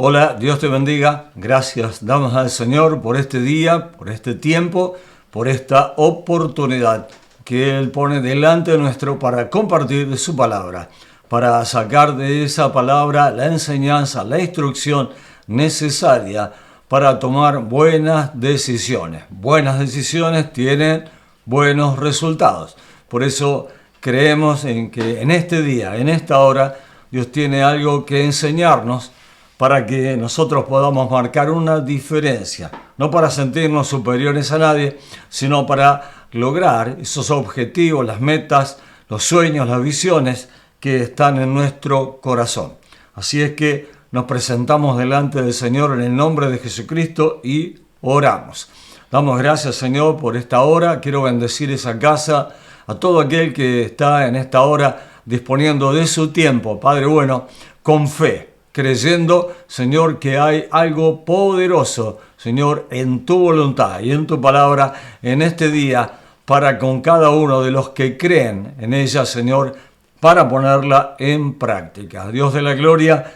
Hola, Dios te bendiga. Gracias damos al Señor por este día, por este tiempo, por esta oportunidad que Él pone delante nuestro para compartir su palabra, para sacar de esa palabra la enseñanza, la instrucción necesaria para tomar buenas decisiones. Buenas decisiones tienen buenos resultados. Por eso creemos en que en este día, en esta hora, Dios tiene algo que enseñarnos para que nosotros podamos marcar una diferencia, no para sentirnos superiores a nadie, sino para lograr esos objetivos, las metas, los sueños, las visiones que están en nuestro corazón. Así es que nos presentamos delante del Señor en el nombre de Jesucristo y oramos. Damos gracias, Señor, por esta hora. Quiero bendecir esa casa, a todo aquel que está en esta hora disponiendo de su tiempo, Padre bueno, con fe, creyendo, Señor, que hay algo poderoso, Señor, en tu voluntad y en tu palabra en este día para con cada uno de los que creen en ella, Señor, para ponerla en práctica. Dios de la gloria,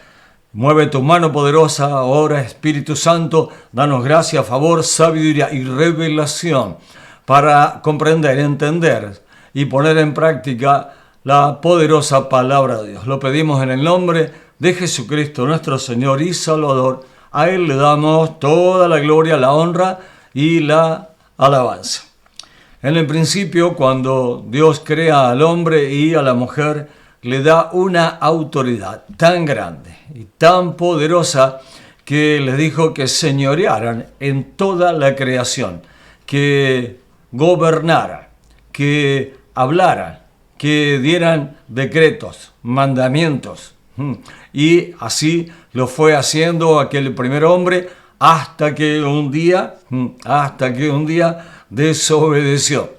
mueve tu mano poderosa ahora, Espíritu Santo, danos gracia, favor, sabiduría y revelación para comprender, entender y poner en práctica la poderosa palabra de Dios. Lo pedimos en el nombre de Jesucristo, nuestro Señor y Salvador. A Él le damos toda la gloria, la honra y la alabanza. En el principio, cuando Dios crea al hombre y a la mujer, le da una autoridad tan grande y tan poderosa que les dijo que señorearan en toda la creación, que gobernaran, que hablaran, que dieran decretos, mandamientos. Y así lo fue haciendo aquel primer hombre hasta que un día desobedeció.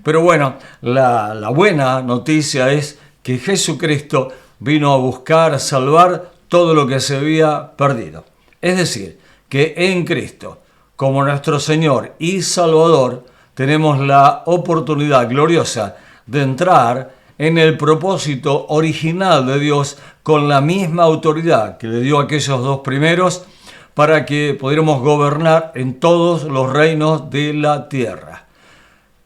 Pero bueno, la buena noticia es que Jesucristo vino a buscar, a salvar todo lo que se había perdido. Es decir, que en Cristo, como nuestro Señor y Salvador, tenemos la oportunidad gloriosa de entrar en el propósito original de Dios con la misma autoridad que le dio a aquellos dos primeros para que pudiéramos gobernar en todos los reinos de la tierra.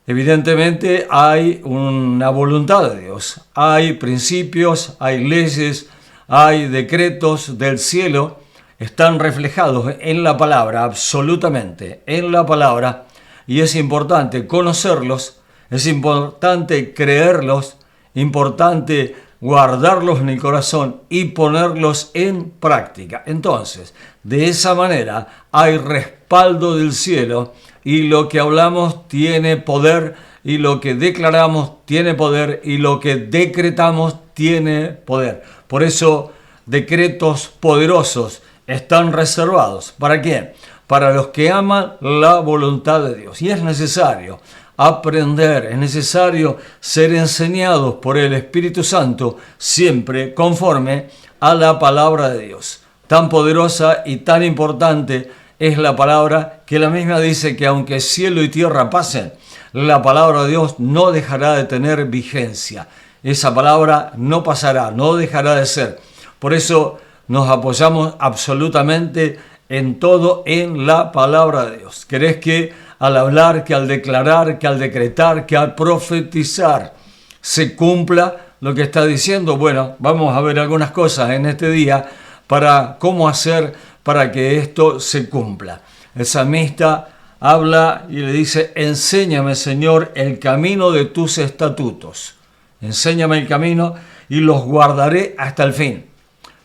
Evidentemente hay una voluntad de Dios, hay principios, hay leyes, hay decretos del cielo, están reflejados en la palabra, absolutamente en la palabra, y es importante conocerlos, es importante creerlos, importante guardarlos en el corazón y ponerlos en práctica. Entonces, de esa manera hay respaldo del cielo y lo que hablamos tiene poder y lo que declaramos tiene poder y lo que decretamos tiene poder. Por eso, decretos poderosos están reservados. ¿Para quién? Para los que aman la voluntad de Dios. Y es necesario aprender, es necesario ser enseñados por el Espíritu Santo siempre conforme a la palabra de Dios. Tan poderosa y tan importante es la palabra que la misma dice que aunque cielo y tierra pasen, la palabra de Dios no dejará de tener vigencia. Esa palabra no pasará, no dejará de ser. Por eso nos apoyamos absolutamente en todo en la palabra de Dios. ¿Querés que al hablar, que al declarar, que al decretar, que al profetizar se cumpla lo que está diciendo? Bueno, vamos a ver algunas cosas en este día para cómo hacer para que esto se cumpla. El salmista habla y le dice: enséñame, Señor, el camino de tus estatutos. Enséñame el camino y los guardaré hasta el fin.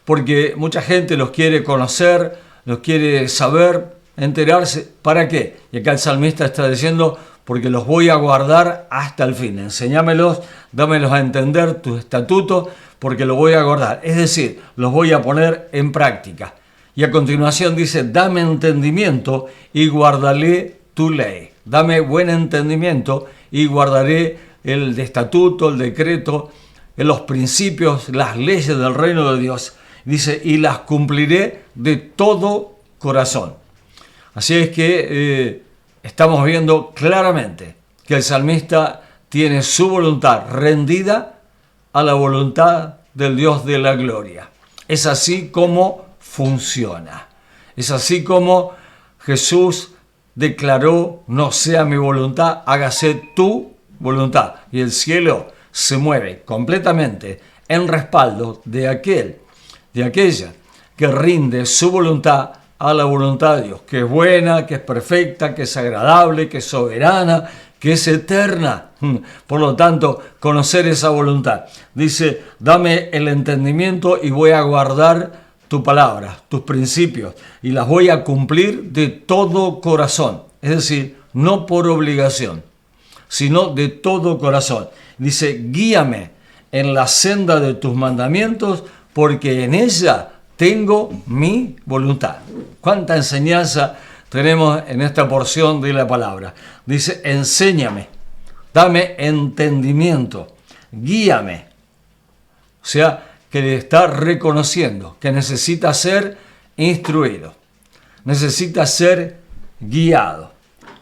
Porque mucha gente los quiere conocer, los quiere saber, enterarse. ¿Para qué? Y acá el salmista está diciendo: porque los voy a guardar hasta el fin. Enséñamelos, dámelos a entender tus estatutos, porque los voy a guardar. Es decir, los voy a poner en práctica. Y a continuación dice: dame entendimiento y guardaré tu ley. Dame buen entendimiento y guardaré el estatuto, el decreto, los principios, las leyes del reino de Dios. Dice: y las cumpliré de todo corazón. Así es que estamos viendo claramente que el salmista tiene su voluntad rendida a la voluntad del Dios de la gloria. Es así como funciona. Es así como Jesús declaró: no sea mi voluntad, hágase tu voluntad. Y el cielo se mueve completamente en respaldo de aquella que rinde su voluntad a la voluntad de Dios, que es buena, que es perfecta, que es agradable, que es soberana, que es eterna. Por lo tanto, conocer esa voluntad. Dice: dame el entendimiento y voy a guardar tu palabra, tus principios, y las voy a cumplir de todo corazón. Es decir, no por obligación, sino de todo corazón. Dice: guíame en la senda de tus mandamientos, porque en ella tengo mi voluntad. ¿Cuánta enseñanza tenemos en esta porción de la palabra? Dice: enséñame, dame entendimiento, guíame. O sea, que le está reconociendo que necesita ser instruido, necesita ser guiado,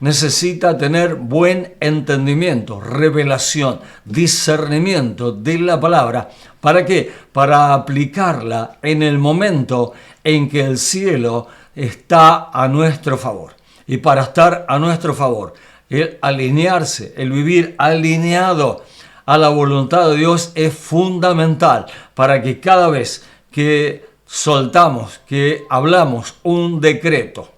necesita tener buen entendimiento, revelación, discernimiento de la palabra. ¿Para qué? Para aplicarla en el momento en que el cielo está a nuestro favor. Y para estar a nuestro favor, el alinearse, el vivir alineado a la voluntad de Dios es fundamental para que cada vez que soltamos, que hablamos un decreto,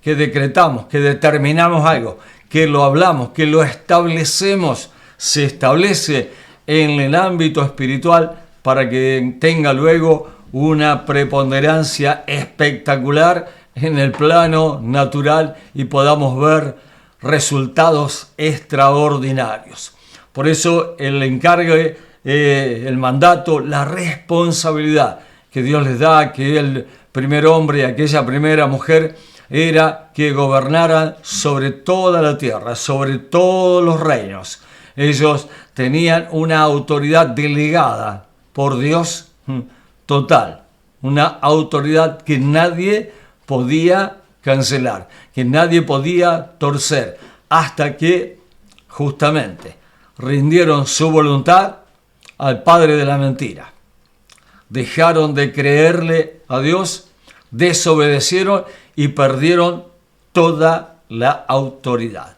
que decretamos, que determinamos algo, que lo hablamos, que lo establecemos, se establece en el ámbito espiritual para que tenga luego una preponderancia espectacular en el plano natural y podamos ver resultados extraordinarios. Por eso el encargue, el mandato, la responsabilidad que Dios les da a aquel primer hombre y a aquella primera mujer era que gobernaran sobre toda la tierra, sobre todos los reinos. Ellos tenían una autoridad delegada por Dios total, una autoridad que nadie podía cancelar, que nadie podía torcer, hasta que justamente rindieron su voluntad al padre de la mentira. Dejaron de creerle a Dios, desobedecieron y perdieron toda la autoridad.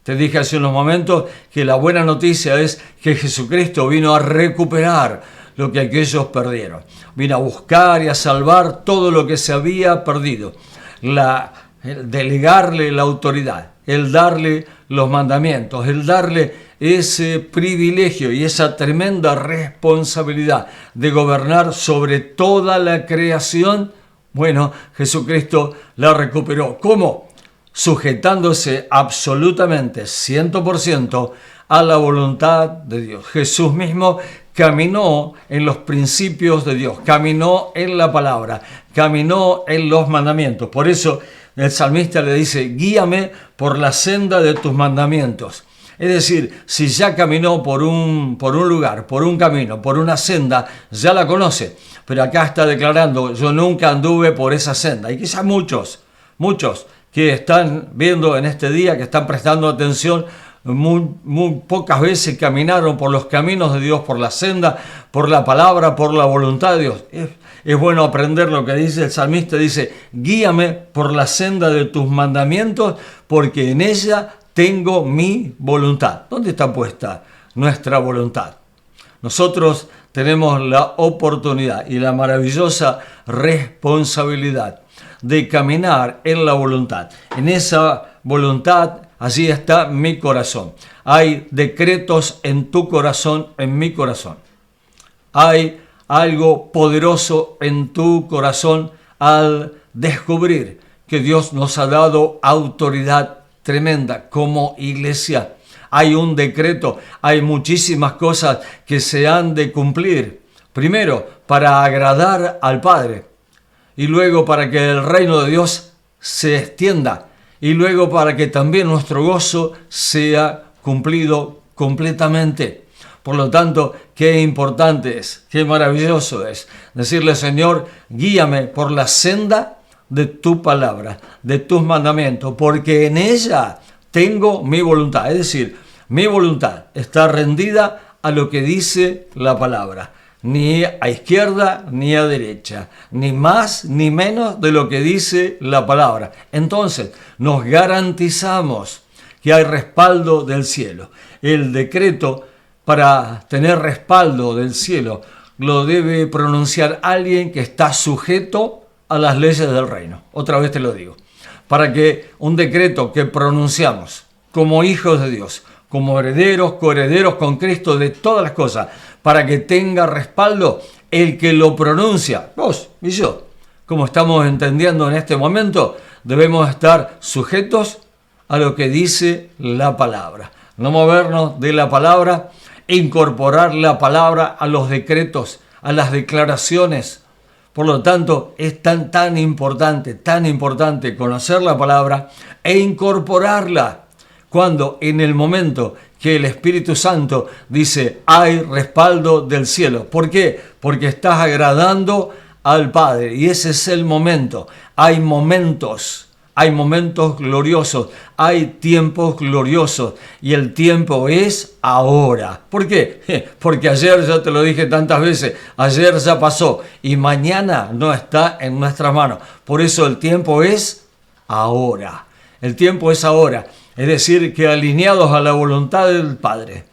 Te dije hace unos momentos que la buena noticia es que Jesucristo vino a recuperar lo que aquellos perdieron. Vino a buscar y a salvar todo lo que se había perdido. El delegarle la autoridad, el darle los mandamientos, el darle ese privilegio y esa tremenda responsabilidad de gobernar sobre toda la creación. Bueno, Jesucristo la recuperó. ¿Cómo? Sujetándose absolutamente, 100%, a la voluntad de Dios. Jesús mismo caminó en los principios de Dios, caminó en la palabra, caminó en los mandamientos. Por eso el salmista le dice: guíame por la senda de tus mandamientos. Es decir, si ya caminó por un lugar, por un camino, por una senda, ya la conoce. Pero acá está declarando: yo nunca anduve por esa senda. Y quizás muchos que están viendo en este día, que están prestando atención, muy pocas veces caminaron por los caminos de Dios, por la senda, por la palabra, por la voluntad de Dios. Es bueno aprender lo que dice el salmista. Dice: guíame por la senda de tus mandamientos, porque en ella tengo mi voluntad. ¿Dónde está puesta nuestra voluntad? Nosotros tenemos la oportunidad y la maravillosa responsabilidad de caminar en la voluntad. En esa voluntad, allí está mi corazón. Hay decretos en tu corazón, en mi corazón. Hay algo poderoso en tu corazón al descubrir que Dios nos ha dado autoridad tremenda como iglesia. Hay un decreto, hay muchísimas cosas que se han de cumplir. Primero, para agradar al Padre. Y luego para que el reino de Dios se extienda. Y luego para que también nuestro gozo sea cumplido completamente. Por lo tanto, qué importante es, qué maravilloso es decirle: Señor, guíame por la senda de tu palabra, de tus mandamientos, porque en ella tengo mi voluntad. Es decir, mi voluntad está rendida a lo que dice la palabra. ni a izquierda ni a derecha, ni más ni menos de lo que dice la palabra. Entonces, nos garantizamos que hay respaldo del cielo. El decreto, para tener respaldo del cielo, lo debe pronunciar alguien que está sujeto a las leyes del reino. Otra vez te lo digo. Para que un decreto que pronunciamos como hijos de Dios, como herederos, coherederos con Cristo de todas las cosas, para que tenga respaldo, el que lo pronuncia, vos y yo, como estamos entendiendo en este momento, debemos estar sujetos a lo que dice la palabra. No movernos de la palabra, incorporar la palabra a los decretos, a las declaraciones. Por lo tanto, es tan importante conocer la palabra e incorporarla cuando en el momento que el Espíritu Santo dice hay respaldo del cielo. ¿Por qué? Porque estás agradando al Padre y ese es el momento. Hay momentos gloriosos, hay tiempos gloriosos y el tiempo es ahora. ¿Por qué? Porque ayer, ya te lo dije tantas veces, ayer ya pasó y mañana no está en nuestras manos. Por eso el tiempo es ahora. El tiempo es ahora. Es decir, que alineados a la voluntad del Padre,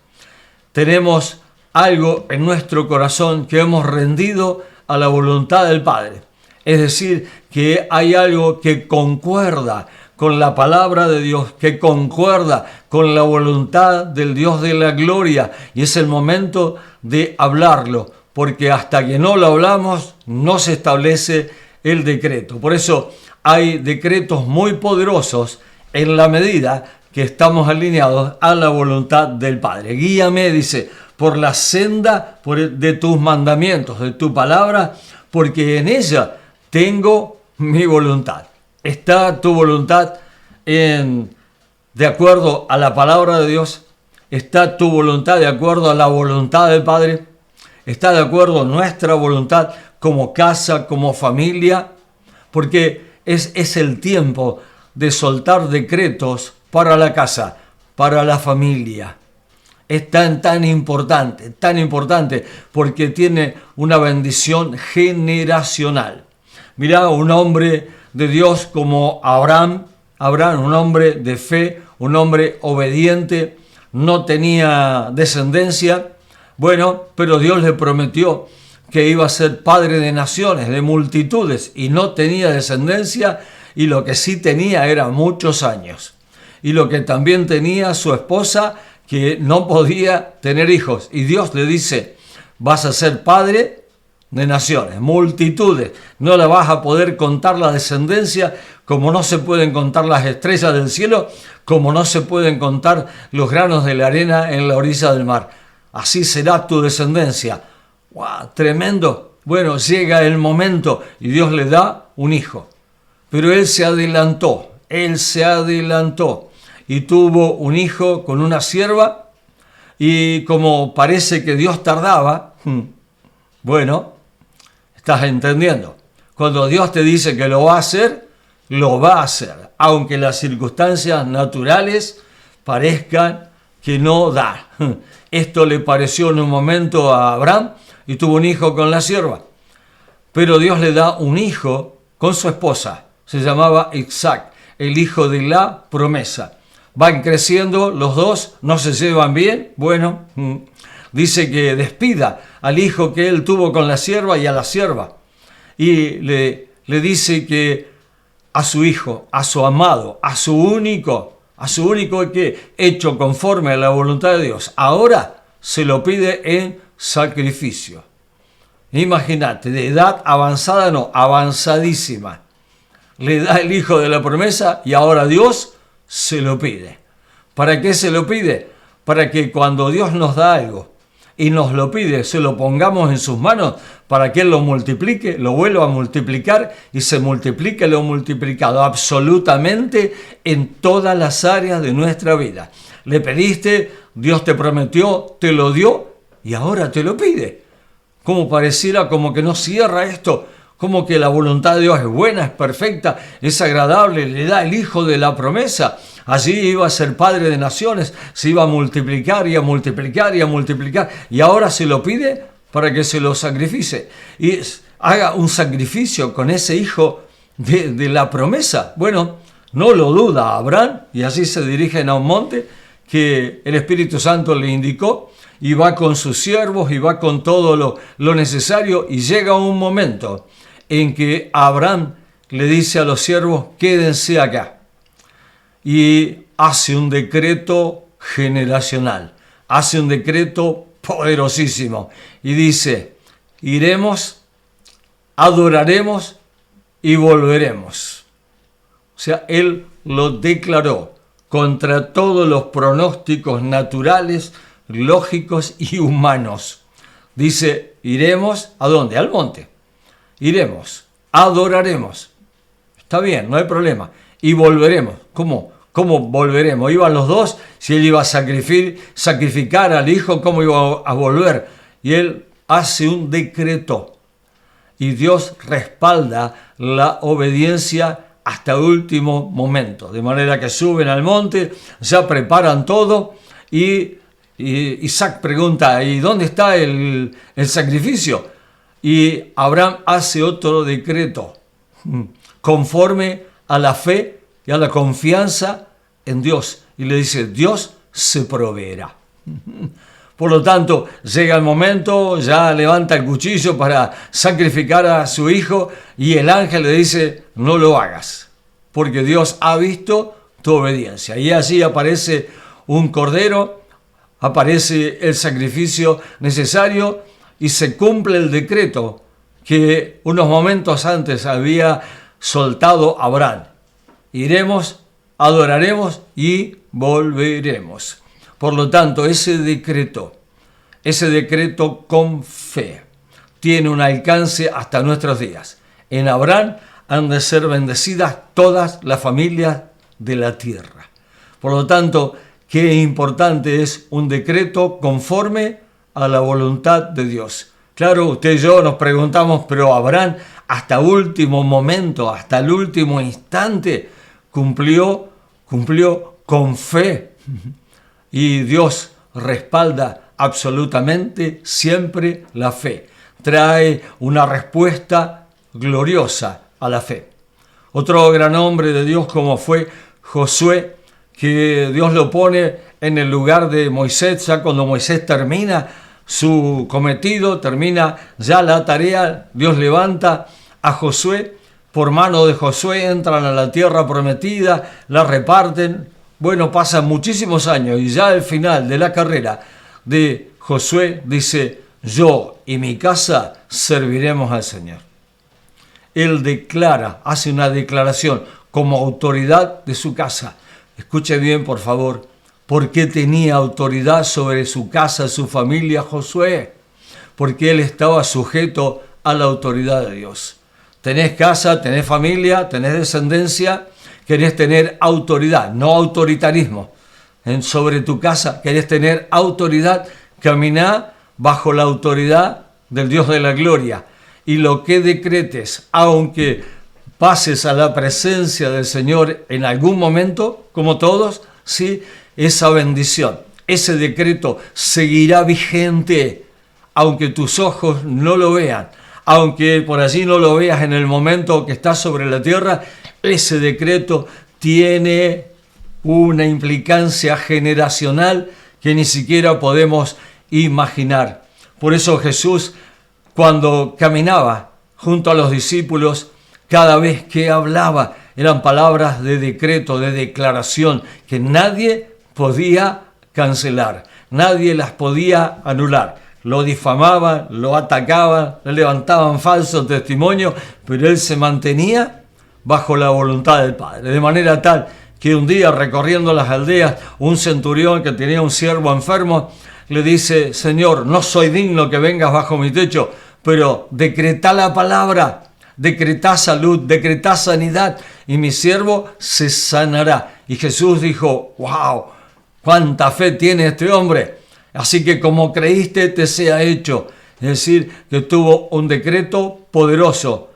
tenemos algo en nuestro corazón que hemos rendido a la voluntad del Padre. Es decir, que hay algo que concuerda con la palabra de Dios, que concuerda con la voluntad del Dios de la gloria. Y es el momento de hablarlo, porque hasta que no lo hablamos, no se establece el decreto. Por eso hay decretos muy poderosos en la medida que estamos alineados a la voluntad del Padre. Guíame, dice, por la senda de tus mandamientos, de tu palabra, porque en ella tengo mi voluntad. ¿Está tu voluntad de acuerdo a la palabra de Dios? ¿Está tu voluntad de acuerdo a la voluntad del Padre? ¿Está de acuerdo nuestra voluntad como casa, como familia? Porque es el tiempo de soltar decretos para la casa, para la familia. Es tan importante porque tiene una bendición generacional. Mirá, un hombre de Dios como Abraham, un hombre de fe, un hombre obediente, no tenía descendencia, bueno, pero Dios le prometió que iba a ser padre de naciones, de multitudes, y no tenía descendencia, y lo que sí tenía era muchos años. Y lo que también tenía su esposa, que no podía tener hijos. Y Dios le dice, vas a ser padre de naciones, multitudes. No la vas a poder contar la descendencia, como no se pueden contar las estrellas del cielo, como no se pueden contar los granos de la arena en la orilla del mar. Así será tu descendencia. ¡Wow! Tremendo. Bueno, llega el momento y Dios le da un hijo. Pero él se adelantó y tuvo un hijo con una sierva, y como parece que Dios tardaba, bueno, estás entendiendo. Cuando Dios te dice que lo va a hacer, aunque las circunstancias naturales parezcan que no da. Esto le pareció en un momento a Abraham y tuvo un hijo con la sierva. Pero Dios le da un hijo con su esposa. Se llamaba Isaac, el hijo de la promesa. Van creciendo los dos, no se llevan bien. Bueno, dice que despida al hijo que él tuvo con la sierva y a la sierva. Y le dice que a su hijo, a su amado, a su único que hecho conforme a la voluntad de Dios, ahora se lo pide en sacrificio. Imagínate, de edad avanzada, no, avanzadísima. Le da el hijo de la promesa y ahora Dios se lo pide. ¿Para qué se lo pide? Para que cuando Dios nos da algo y nos lo pide, se lo pongamos en sus manos para que Él lo multiplique, lo vuelva a multiplicar y se multiplique lo multiplicado absolutamente en todas las áreas de nuestra vida. Le pediste, Dios te prometió, te lo dio y ahora te lo pide. Como pareciera como que no cierra esto, como que la voluntad de Dios es buena, es perfecta, es agradable, le da el hijo de la promesa. Allí iba a ser padre de naciones, se iba a multiplicar y a multiplicar y a multiplicar. Y ahora se lo pide para que se lo sacrifique y haga un sacrificio con ese hijo de la promesa. Bueno, no lo duda Abraham, y así se dirigen a un monte que el Espíritu Santo le indicó, y va con sus siervos y va con todo lo necesario, y llega un momento en que Abraham le dice a los siervos: quédense acá, y hace un decreto generacional, hace un decreto poderosísimo, y dice: iremos, adoraremos y volveremos. O sea, él lo declaró contra todos los pronósticos naturales, lógicos y humanos. Dice: iremos, ¿a dónde? Al monte. Iremos, adoraremos. Está bien, no hay problema. Y volveremos. ¿Cómo volveremos? ¿Iban los dos? Si él iba a sacrificar al hijo, ¿cómo iba a volver? Y él hace un decreto. Y Dios respalda la obediencia hasta el último momento. De manera que suben al monte, ya preparan todo, y Isaac pregunta: ¿y dónde está el sacrificio? Y Abraham hace otro decreto, conforme a la fe y a la confianza en Dios. Y le dice: Dios se proveerá. Por lo tanto, llega el momento, ya levanta el cuchillo para sacrificar a su hijo, y el ángel le dice: no lo hagas, porque Dios ha visto tu obediencia. Y allí aparece un cordero, aparece el sacrificio necesario, y se cumple el decreto que unos momentos antes había soltado Abraham: iremos, adoraremos y volveremos. Por lo tanto, ese decreto con fe tiene un alcance hasta nuestros días. En Abraham han de ser bendecidas todas las familias de la tierra. Por lo tanto, qué importante es un decreto conforme a la voluntad de Dios. Claro, usted y yo nos preguntamos: pero Abraham, hasta último momento, hasta el último instante, cumplió con fe. Y Dios respalda absolutamente siempre la fe. Trae una respuesta gloriosa a la fe. Otro gran hombre de Dios, como fue Josué, que Dios lo pone en el lugar de Moisés, ya cuando Moisés termina su cometido, termina ya la tarea, Dios levanta a Josué. Por mano de Josué entran a la tierra prometida, la reparten. Bueno, pasan muchísimos años, y ya al final de la carrera de Josué dice: yo y mi casa serviremos al Señor. Él declara, hace una declaración como autoridad de su casa. Escuche bien, por favor, ¿por qué tenía autoridad sobre su casa, su familia, Josué? Porque él estaba sujeto a la autoridad de Dios. Tenés casa, tenés familia, tenés descendencia, querés tener autoridad, no autoritarismo. Sobre tu casa querés tener autoridad, caminá bajo la autoridad del Dios de la gloria. Y lo que decretes, aunque pases a la presencia del Señor en algún momento, como todos, sí, esa bendición, ese decreto seguirá vigente, aunque tus ojos no lo vean, aunque por allí no lo veas en el momento que estás sobre la tierra. Ese decreto tiene una implicancia generacional que ni siquiera podemos imaginar. Por eso Jesús, cuando caminaba junto a los discípulos, cada vez que hablaba eran palabras de decreto, de declaración, que nadie podía cancelar, nadie las podía anular. Lo difamaban, lo atacaban, le levantaban falsos testimonios, pero él se mantenía bajo la voluntad del Padre. De manera tal que un día, recorriendo las aldeas, un centurión que tenía un siervo enfermo le dice: Señor, no soy digno que vengas bajo mi techo, pero decretá la palabra, decretá salud, decretá sanidad, y mi siervo se sanará. Y Jesús dijo: ¡wow! ¡Cuánta fe tiene este hombre! Así que como creíste, te sea hecho. Es decir, que tuvo un decreto poderoso.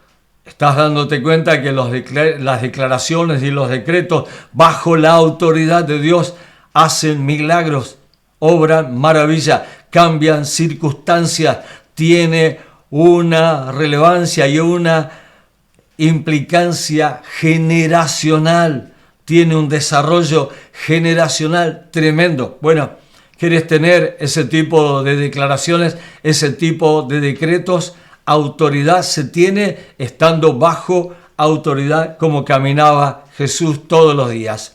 Estás dándote cuenta que las declaraciones y los decretos bajo la autoridad de Dios hacen milagros, obran maravilla, cambian circunstancias, tiene una relevancia y una implicancia generacional, tiene un desarrollo generacional tremendo. Bueno, ¿quieres tener ese tipo de declaraciones, ese tipo de decretos? Autoridad se tiene estando bajo autoridad, como caminaba Jesús todos los días.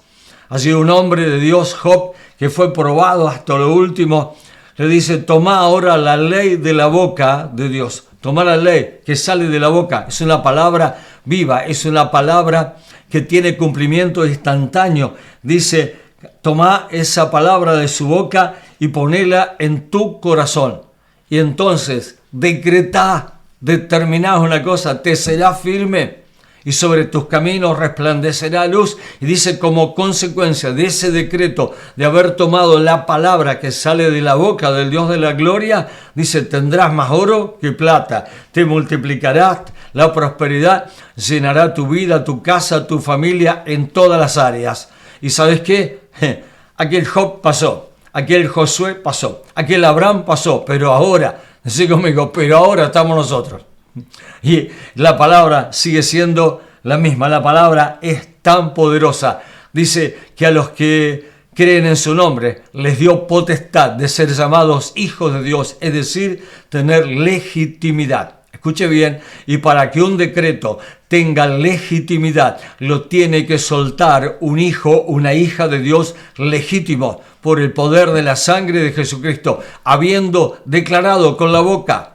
Allí un hombre de Dios, Job, que fue probado hasta lo último, le dice: toma ahora la ley de la boca de Dios. Toma la ley que sale de la boca. Es una palabra viva, es una palabra que tiene cumplimiento instantáneo. Dice: toma esa palabra de su boca y ponela en tu corazón. Y entonces decretá, determiná una cosa, te será firme y sobre tus caminos resplandecerá luz. Y dice, como consecuencia de ese decreto, de haber tomado la palabra que sale de la boca del Dios de la gloria, dice: tendrás más oro que plata, te multiplicarás la prosperidad, llenará tu vida, tu casa, tu familia, en todas las áreas. ¿Y sabes qué? Aquel Job pasó, aquel Josué pasó, aquel Abraham pasó, pero ahora, decí conmigo, pero ahora estamos nosotros. Y la palabra sigue siendo la misma, la palabra es tan poderosa. Dice que a los que creen en su nombre les dio potestad de ser llamados hijos de Dios, es decir, tener legitimidad. Escuche bien, y para que un decreto tenga legitimidad, lo tiene que soltar un hijo, una hija de Dios legítimo, por el poder de la sangre de Jesucristo, habiendo declarado con la boca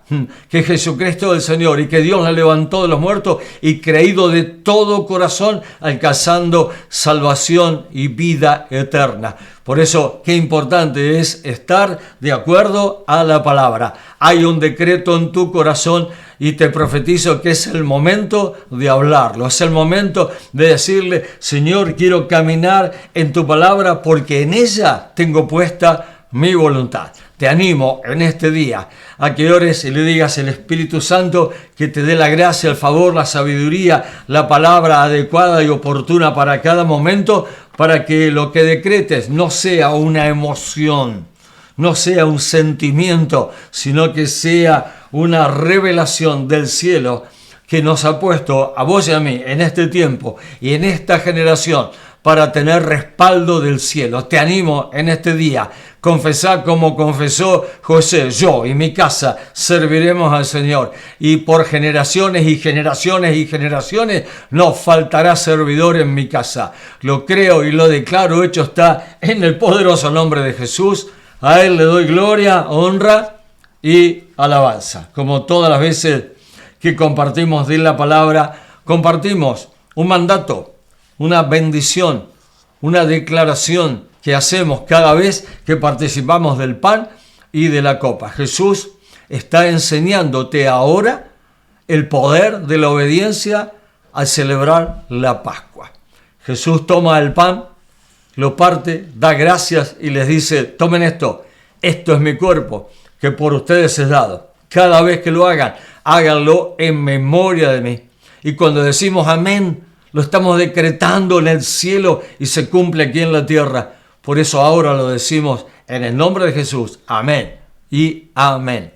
que Jesucristo es el Señor y que Dios le levantó de los muertos, y creído de todo corazón, alcanzando salvación y vida eterna. Por eso, qué importante es estar de acuerdo a la palabra. Hay un decreto en tu corazón y te profetizo que es el momento de hablarlo. Es el momento de decirle: Señor, quiero caminar en tu palabra porque en ella tengo puesta mi voluntad. Te animo en este día a que ores y le digas al Espíritu Santo que te dé la gracia, el favor, la sabiduría, la palabra adecuada y oportuna para cada momento, para que lo que decretes no sea una emoción, no sea un sentimiento, sino que sea una revelación del cielo que nos ha puesto a vos y a mí en este tiempo y en esta generación para tener respaldo del cielo. Te animo en este día, confesá como confesó José: yo y mi casa serviremos al Señor, y por generaciones y generaciones y generaciones no faltará servidor en mi casa. Lo creo y lo declaro hecho está en el poderoso nombre de Jesús. A Él le doy gloria, honra y alabanza. Como todas las veces que compartimos de la palabra, compartimos un mandato, una bendición, una declaración que hacemos cada vez que participamos del pan y de la copa. Jesús está enseñándote ahora el poder de la obediencia al celebrar la Pascua. Jesús toma el pan, lo parte, da gracias y les dice: tomen esto, esto es mi cuerpo que por ustedes es dado. Cada vez que lo hagan, háganlo en memoria de mí. Y cuando decimos amén, lo estamos decretando en el cielo y se cumple aquí en la tierra. Por eso ahora lo decimos en el nombre de Jesús. Amén y amén.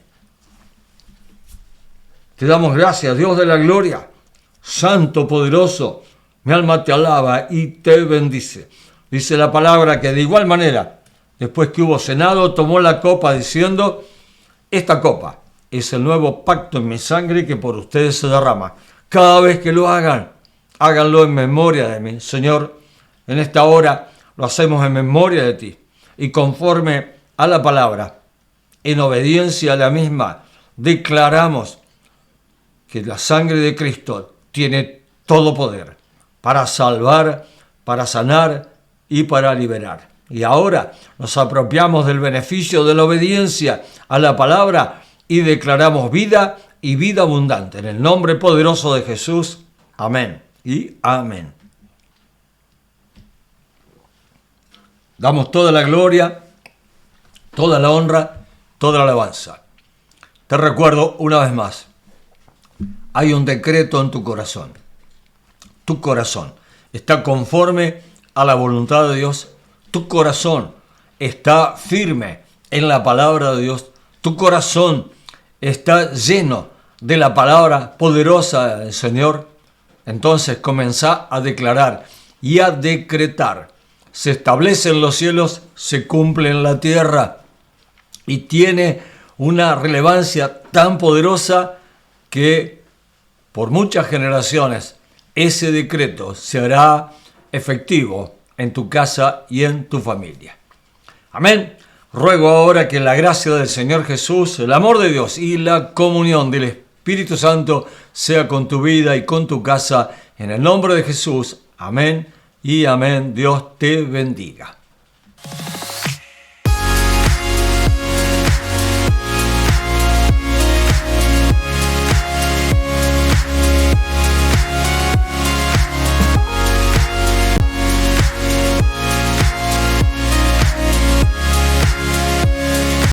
Te damos gracias, Dios de la gloria, santo, poderoso. Mi alma te alaba y te bendice. Dice la palabra que de igual manera, después que hubo cenado, tomó la copa diciendo: esta copa es el nuevo pacto en mi sangre que por ustedes se derrama. Cada vez que lo hagan, háganlo en memoria de mí. Señor, en esta hora lo hacemos en memoria de ti y conforme a la palabra, en obediencia a la misma, declaramos que la sangre de Cristo tiene todo poder para salvar, para sanar y para liberar. Y ahora nos apropiamos del beneficio de la obediencia a la palabra y declaramos vida y vida abundante. En el nombre poderoso de Jesús. Amén y amén. Damos toda la gloria, toda la honra, toda la alabanza. Te recuerdo una vez más, hay un decreto en tu corazón. Tu corazón está conforme a la voluntad de Dios. Tu corazón está firme en la palabra de Dios. Tu corazón está lleno de la palabra poderosa del Señor, entonces comenzá a declarar y a decretar. Se establece en los cielos, se cumple en la tierra y tiene una relevancia tan poderosa que por muchas generaciones ese decreto se hará efectivo en tu casa y en tu familia. Amén. Ruego ahora que la gracia del Señor Jesús, el amor de Dios y la comunión del Espíritu Santo sea con tu vida y con tu casa. En el nombre de Jesús. Amén y amén. Dios te bendiga.